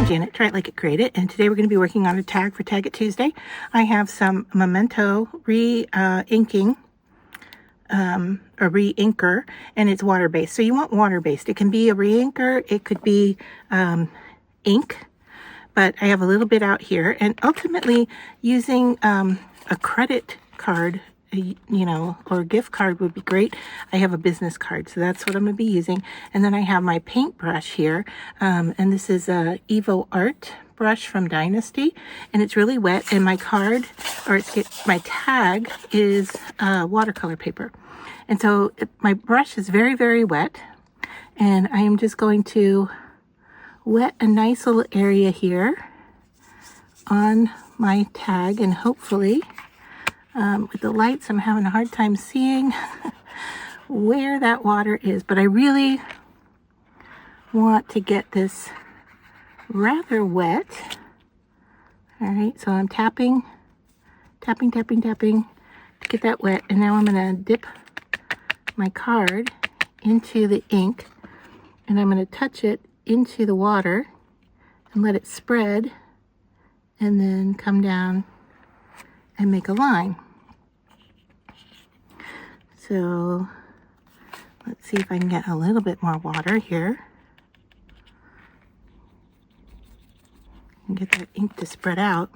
Janet, Try It Like It, Create It, and today we're going to be working on a tag for Tag It Tuesday. I have some Memento re-inking, or re-inker, and it's water-based. So you want water-based. It can be a re-inker, it could be ink, but I have a little bit out here, and ultimately using a credit card, or a gift card would be great. I have a business card, so that's what I'm going to be using. And then I have my paintbrush here, and this is a Evo Art brush from Dynasty, and it's really wet. And my card, my tag is watercolor paper, and so my brush is very, very wet. And I am just going to wet a nice little area here on my tag, and hopefully. With the lights, I'm having a hard time seeing where that water is, but I really want to get this rather wet. All right, so I'm tapping to get that wet, and now I'm going to dip my card into the ink, and I'm going to touch it into the water and let it spread, and then come down and make a line. So let's see if I can get a little bit more water here and get that ink to spread out.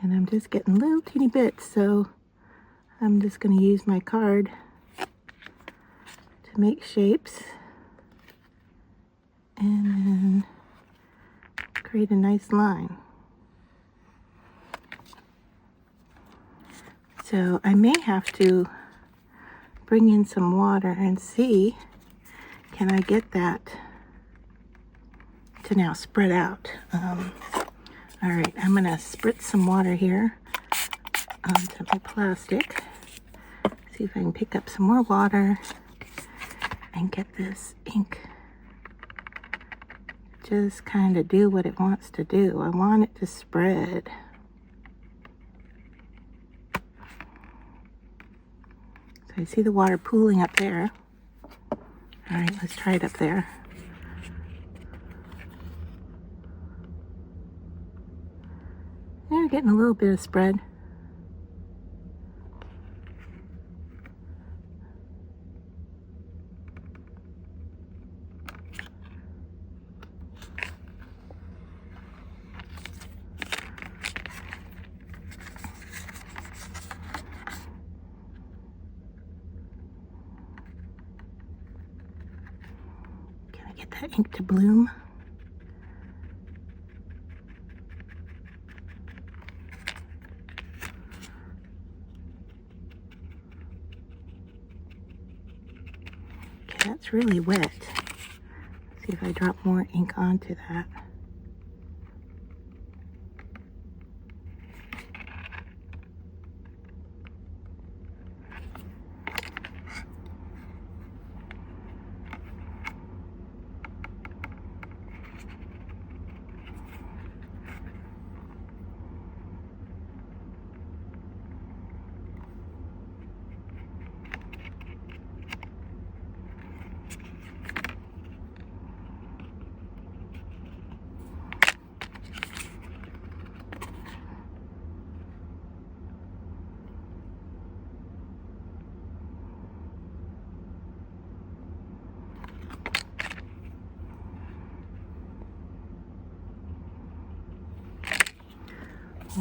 And I'm just getting little teeny bits, so I'm just going to use my card to make shapes and then create a nice line. So I may have to bring in some water and see, can I get that to now spread out. All right, I'm going to spritz some water here onto my plastic. See if I can pick up some more water and get this ink just kind of do what it wants to do. I want it to spread. So I see the water pooling up there. All right, let's try it up there. We're getting a little bit of spread. Get that ink to bloom. Okay, that's really wet. Let's see if I drop more ink onto that.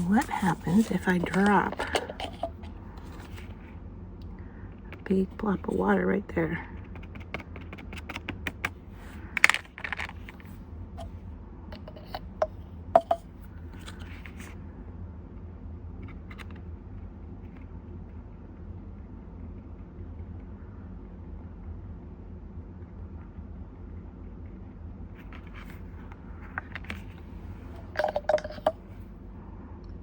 What happens if I drop a big blob of water right there?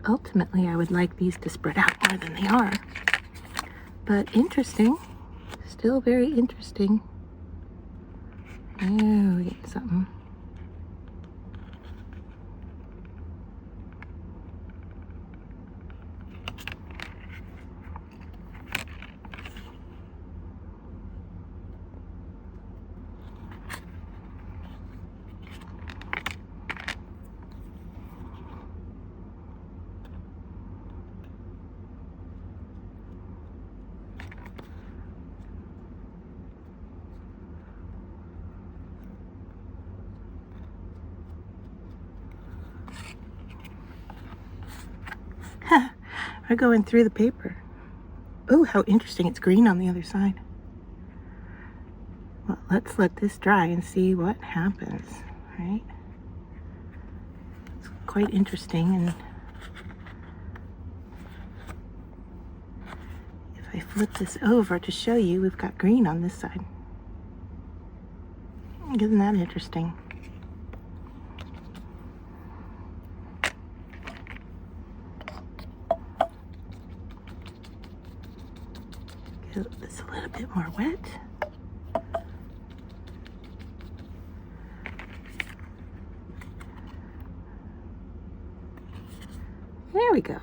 Ultimately, I would like these to spread out more than they are. But interesting. Still very interesting. There we get something. We're going through the paper. Oh, how interesting. It's green on the other side. Well, let's let this dry and see what happens, right? It's quite interesting. And if I flip this over to show you, we've got green on this side. Isn't that interesting? Get this a little bit more wet. There we go.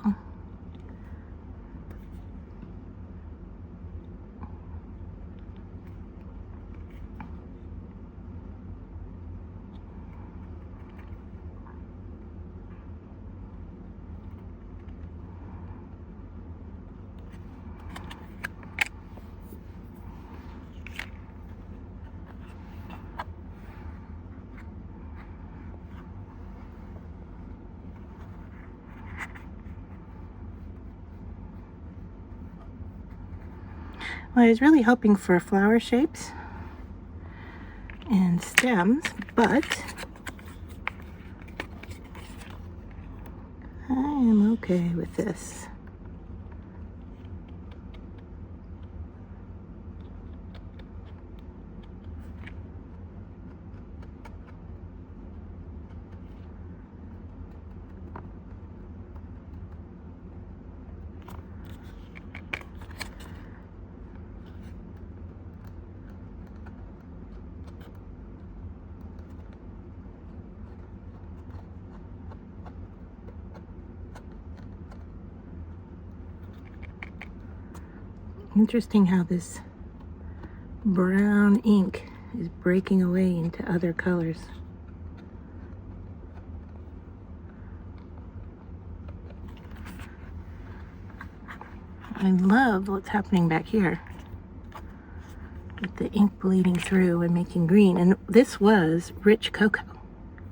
Well, I was really hoping for flower shapes and stems, but I am okay with this. Interesting how this brown ink is breaking away into other colors. I love what's happening back here with the ink bleeding through and making green. And this was rich cocoa,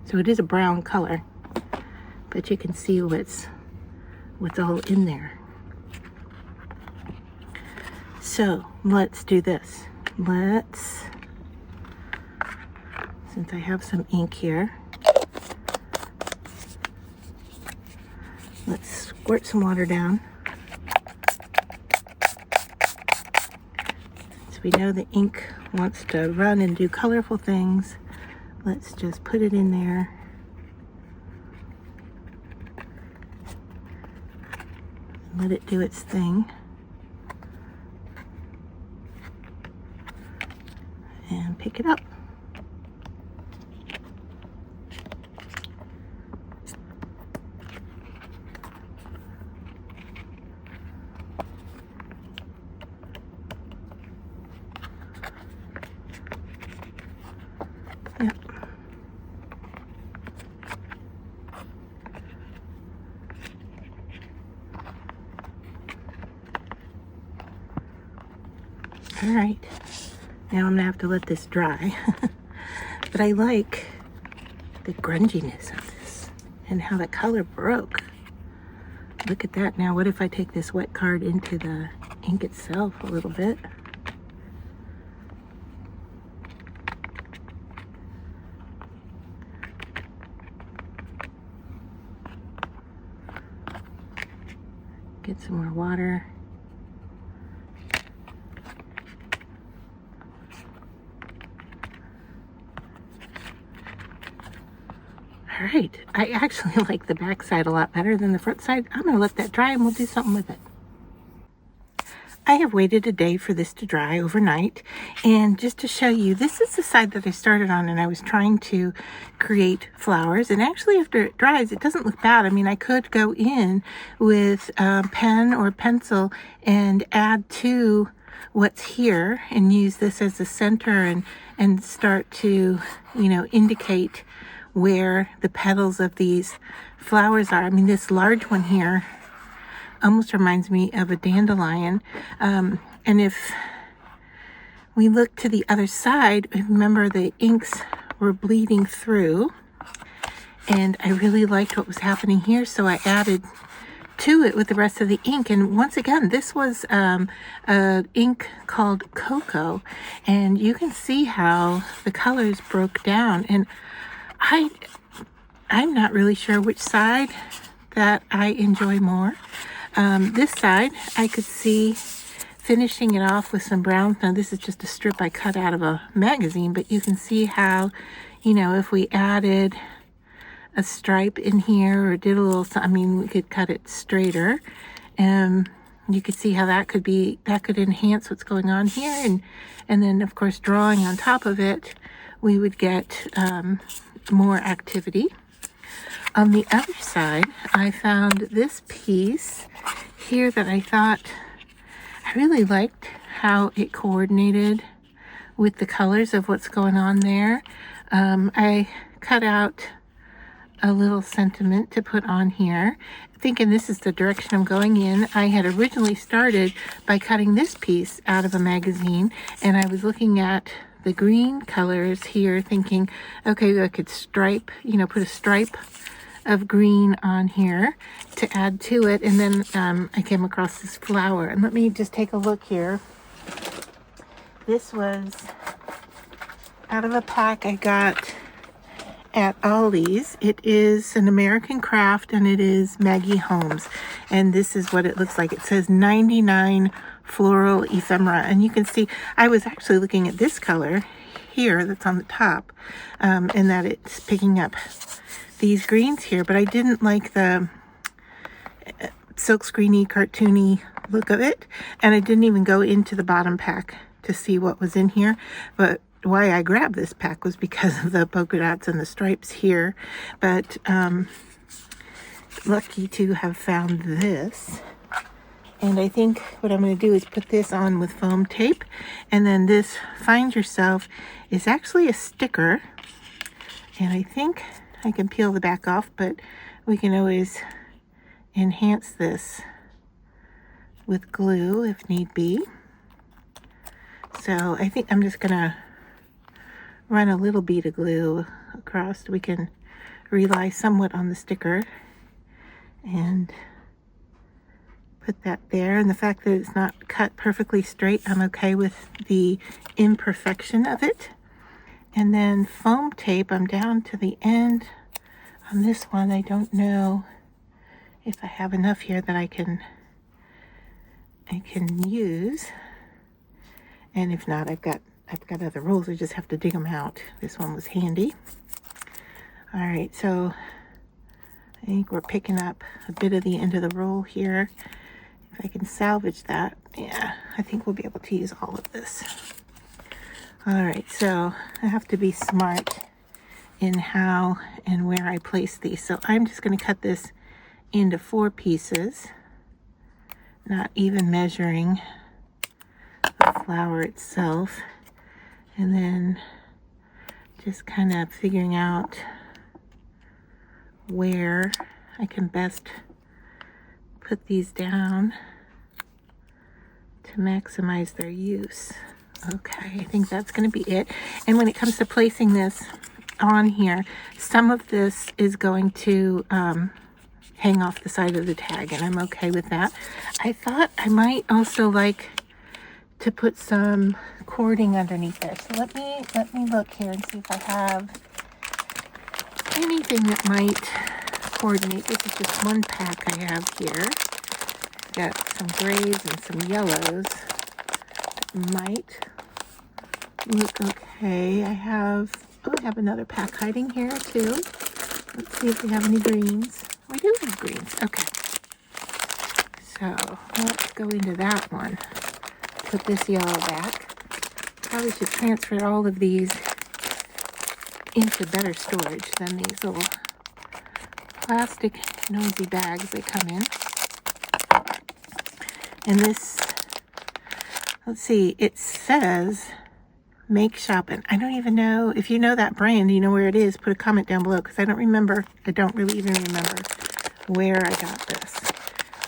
so it is a brown color, but you can see what's all in there. So let's do this. Since I have some ink here, let's squirt some water down. So we know the ink wants to run and do colorful things. Let's just put it in there. Let it do its thing. And pick it up. Yep. All right. Now I'm gonna have to let this dry. But I like the grunginess of this and how the color broke. Look at that. Now what if I take this wet card into the ink itself a little bit? Get some more water. All right, I actually like the back side a lot better than the front side. I'm gonna let that dry and we'll do something with it. I have waited a day for this to dry overnight, and just to show you, this is the side that I started on, and I was trying to create flowers, and actually after it dries it doesn't look bad. I mean, I could go in with a pen or pencil and add to what's here and use this as the center and start to, you know, indicate where the petals of these flowers are. I mean, this large one here almost reminds me of a dandelion. And if we look to the other side, remember the inks were bleeding through, and I really liked what was happening here, so I added to it with the rest of the ink. And once again, this was ink called Cocoa, and you can see how the colors broke down. And I'm not really sure which side that I enjoy more. This side, I could see finishing it off with some browns. Now this is just a strip I cut out of a magazine, but you can see how, you know, if we added a stripe in here or did a little, I mean, we could cut it straighter, and you could see how that could enhance what's going on here. And then of course, drawing on top of it, we would get more activity. On the other side, I found this piece here that I thought I really liked how it coordinated with the colors of what's going on there. I cut out a little sentiment to put on here, thinking this is the direction I'm going in. I had originally started by cutting this piece out of a magazine, and I was looking at the green colors here thinking, okay, I could stripe, you know, put a stripe of green on here to add to it. And then I came across this flower, and let me just take a look here. This was out of a pack I got at Ollie's. It is an American craft, and it is Maggie Holmes, and this is what it looks like. It says 99 floral ephemera, and you can see I was actually looking at this color here that's on the top, and that it's picking up these greens here, but I didn't like the silk screeny, cartoony look of it, and I didn't even go into the bottom pack to see what was in here. But why I grabbed this pack was because of the polka dots and the stripes here. But lucky to have found this. And I think what I'm going to do is put this on with foam tape, and then this Find Yourself is actually a sticker, and I think I can peel the back off, but we can always enhance this with glue if need be. So I think I'm just gonna run a little bead of glue across. We can rely somewhat on the sticker and put that there. And the fact that it's not cut perfectly straight, I'm okay with the imperfection of it. And then foam tape, I'm down to the end on this one. I don't know if I have enough here that I can use. And if not, I've got other rolls. I just have to dig them out. This one was handy. All right, so I think we're picking up a bit of the end of the roll here. If I can salvage that, yeah, I think we'll be able to use all of this. All right, so I have to be smart in how and where I place these. So I'm just going to cut this into 4 pieces, not even measuring the flower itself, and then just kind of figuring out where I can best put these down to maximize their use. Okay, I think that's going to be it. And when it comes to placing this on here, some of this is going to hang off the side of the tag, and I'm okay with that. I thought I might also like to put some cording underneath there. So let me look here and see if I have anything that might coordinate. This is just one pack I have here. I've got some grays and some yellows that might look okay. I have another pack hiding here too. Let's see if we have any greens. We do have greens. Okay. So let's go into that one. Put this yellow back. Probably should transfer all of these into better storage than these little plastic nosy bags they come in. And this, let's see, it says Make Shopping. I don't even know if you know that brand, you know where it is. Put a comment down below, because I don't really even remember where I got this.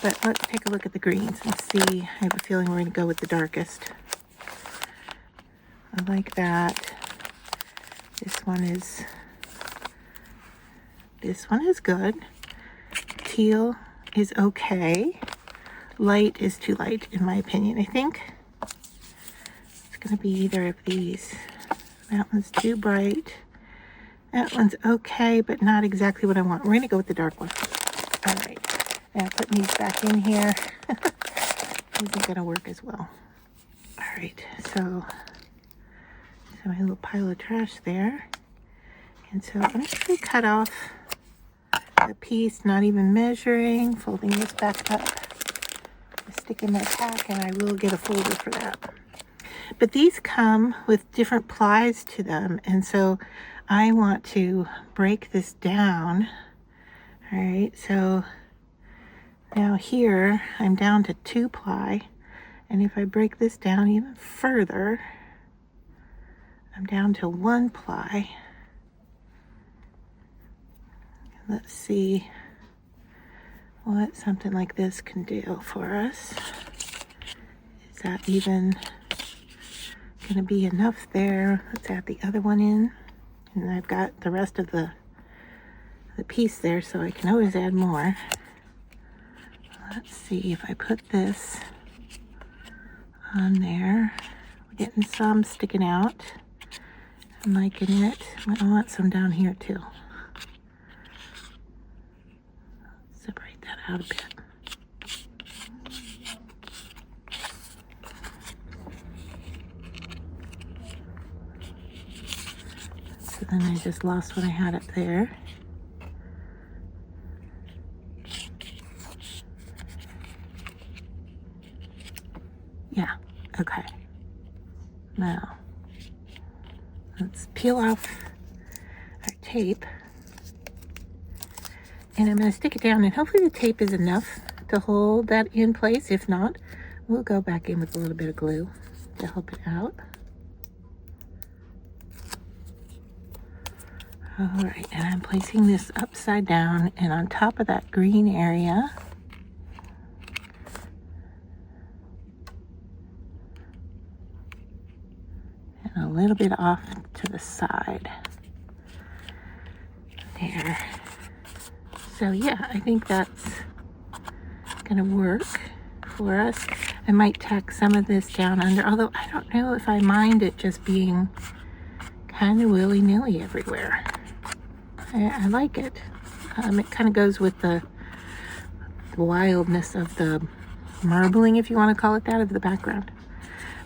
But let's take a look at the greens and see. I have a feeling we're going to go with the darkest. I like that. This one is good. Teal is okay. Light is too light, in my opinion. I think it's going to be either of these. That one's too bright. That one's okay, but not exactly what I want. We're going to go with the dark one. All right. Now putting these back in here isn't going to work as well. All right. So my little pile of trash there. And so I'm just going to cut off a piece, not even measuring, folding this back up, stick in my pack, and I will get a folder for that. But these come with different plies to them, and so I want to break this down. All right, so now here I'm down to 2 ply, and if I break this down even further, I'm down to 1 ply. Let's see what something like this can do for us. Is that even going to be enough there? Let's add the other one in. And I've got the rest of the piece there, so I can always add more. Let's see if I put this on there. We're getting some sticking out. I'm liking it. I want some down here too. Separate that out a bit. So then I just lost what I had up there. Yeah, okay. Now, let's peel off our tape. And I'm going to stick it down, and hopefully the tape is enough to hold that in place. If not, we'll go back in with a little bit of glue to help it out. All right, and I'm placing this upside down and on top of that green area. And a little bit off to the side. There. So yeah, I think that's gonna work for us. I might tack some of this down under, although I don't know if I mind it just being kind of willy-nilly everywhere. I like it. It kind of goes with the wildness of the marbling, if you want to call it that, of the background.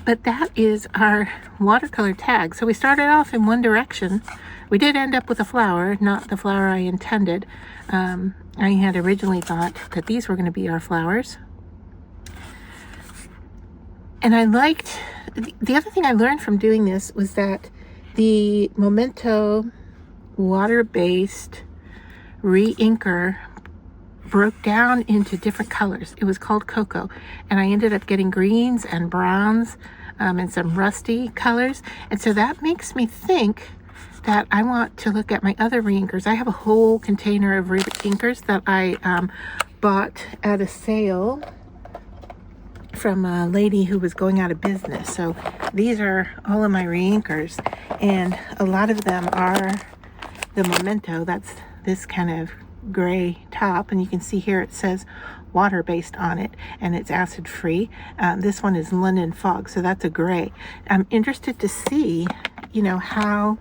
But that is our watercolor tag. So we started off in one direction. We did end up with a flower, not the flower I intended. I had originally thought that these were going to be our flowers. And I liked, the other thing I learned from doing this was that the Memento water-based Reinker broke down into different colors. It was called Cocoa, and I ended up getting greens and browns and some rusty colors. And so that makes me think that I want to look at my other Reinkers. I have a whole container of Reinkers that I bought at a sale from a lady who was going out of business. So these are all of my Reinkers, and a lot of them are the Memento. That's this kind of gray top, and you can see here it says water-based on it, and it's acid-free. This one is London Fog, so that's a gray. I'm interested to see, you know, how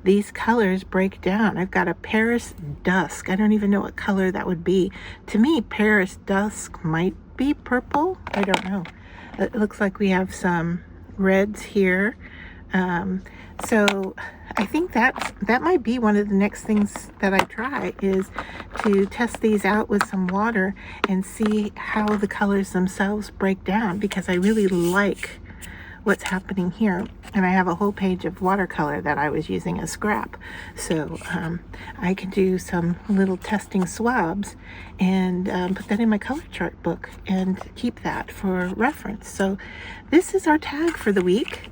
these colors break down. I've got a Paris Dusk. I don't even know what color that would be. To me, Paris Dusk might be purple. I don't know. It looks like we have some reds here. So I think that might be one of the next things that I try, is to test these out with some water and see how the colors themselves break down, because I really like what's happening here. And I have a whole page of watercolor that I was using as scrap. So I can do some little testing swabs and put that in my color chart book and keep that for reference. So this is our tag for the week.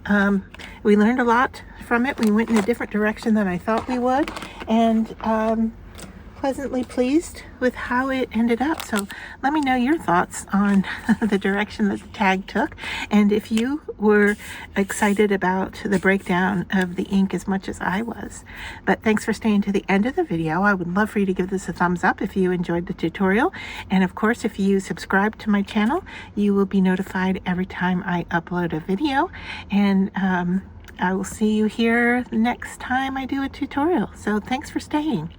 We learned a lot from it. We went in a different direction than I thought we would. And pleasantly pleased with how it ended up. So let me know your thoughts on the direction that the tag took, and if you were excited about the breakdown of the ink as much as I was. But thanks for staying to the end of the video. I would love for you to give this a thumbs up if you enjoyed the tutorial. And of course, if you subscribe to my channel, you will be notified every time I upload a video. And I will see you here next time I do a tutorial. So thanks for staying.